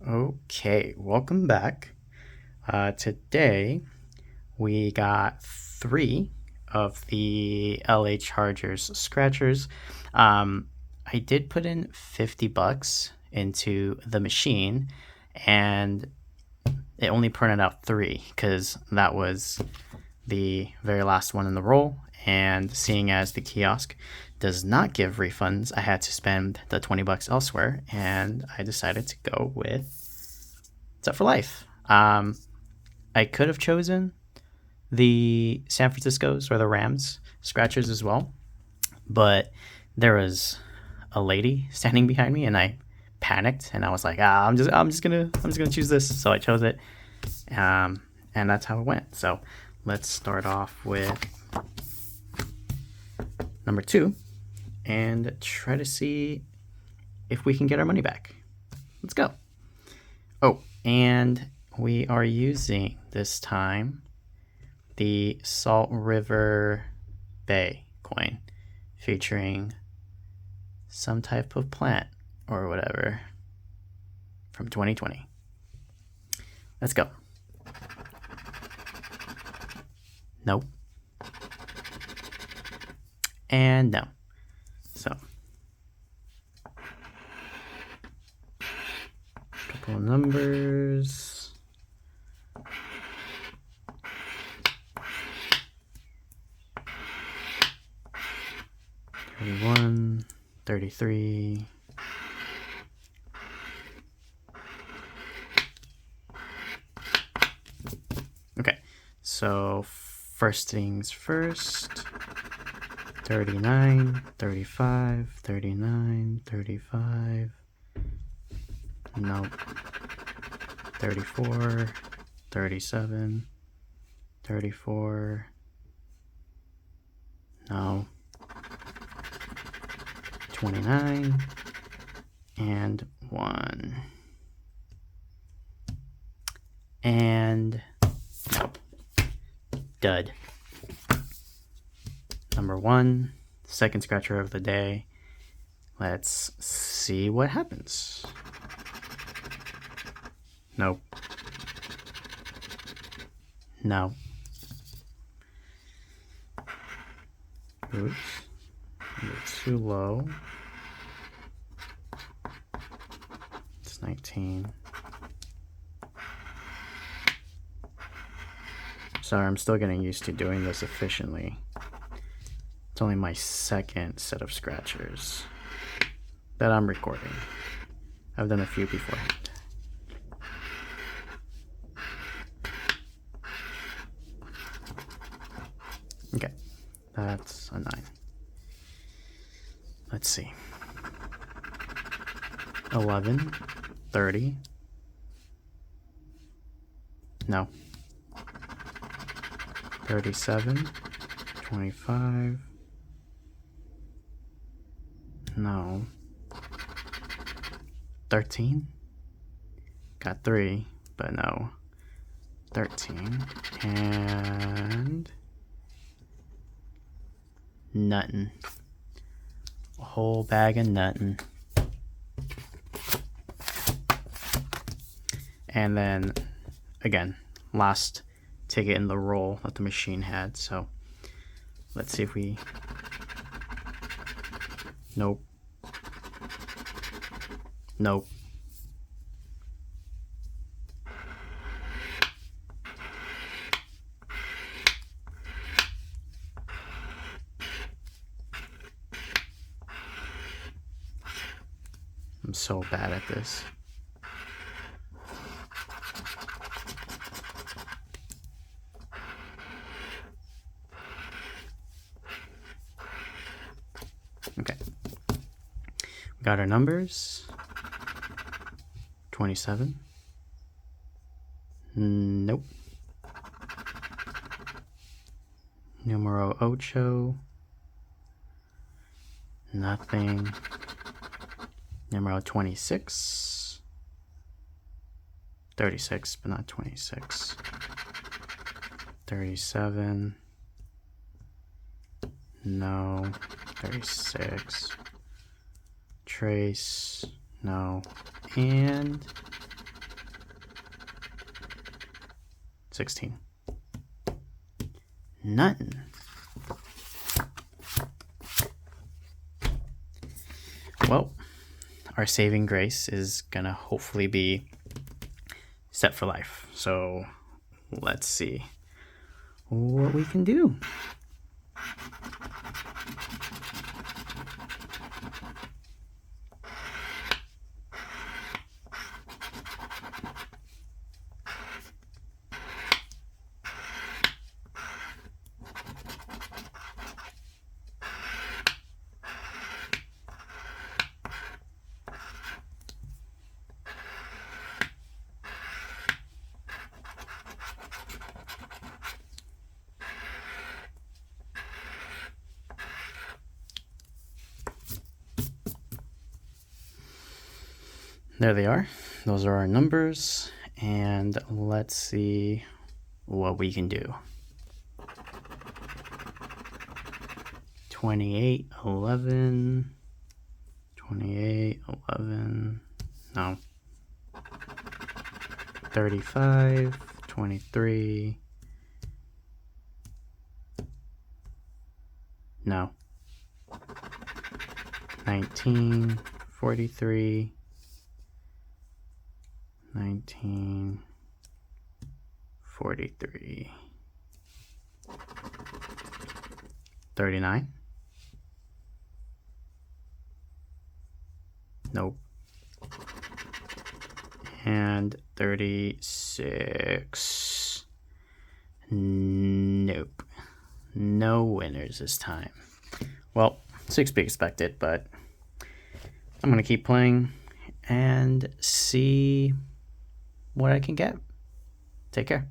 Okay, welcome back. Today we got 3 of the LA Chargers scratchers. I did put in $50 into the machine, and it only printed out 3 because that was the very last one in the roll. And seeing as the kiosk does not give refunds, I had to spend the $20 elsewhere, and I decided to go with Set for Life. I could have chosen the San Francisco's or the Rams scratchers as well, but there was a lady standing behind me, and I panicked, and I was like, I'm just gonna choose this. So I chose it, and that's how it went. So let's start off with number 2 and try to see if we can get our money back. Let's go. Oh, and we are using this time the Salt River Bay coin featuring some type of plant or whatever from 2020. Let's go. Nope. And no. So, couple of numbers. 31, 33. Okay, so first things first. 39, 35, 39, 35. Nope. 34, 37, 34. No. 29 and 1. And nope. Dud. Number 1, second scratcher of the day. Let's see what happens. Nope. No. Oops. Too low. It's 19. Sorry, I'm still getting used to doing this efficiently. It's only my second set of scratchers that I'm recording. I've done a few beforehand. Okay, that's a 9. Let's see. 11, 30. No. 37, 25. No. 13. Got 3, but no. 13. And nuttin'. A whole bag of nuttin'. And then, again, last ticket in the roll that the machine had. So let's see if we... Nope. Nope. I'm so bad at this. Okay. We got our numbers. 27. Nope. Numero 8. Nothing. Numero 26. 36, but not 26. 37. No. 36. Trace. No. And 16. None. Well, our saving grace is gonna hopefully be set for life. So let's see what we can do. There they are. Those are our numbers, and let's see what we can do. 28, 11, 28, 11, no. 35, 23, no. 19, 43, 19, 43, 39, nope, and 36, nope, no winners this time. Well, 6 be expected, but I'm gonna keep playing and see what I can get. Take care.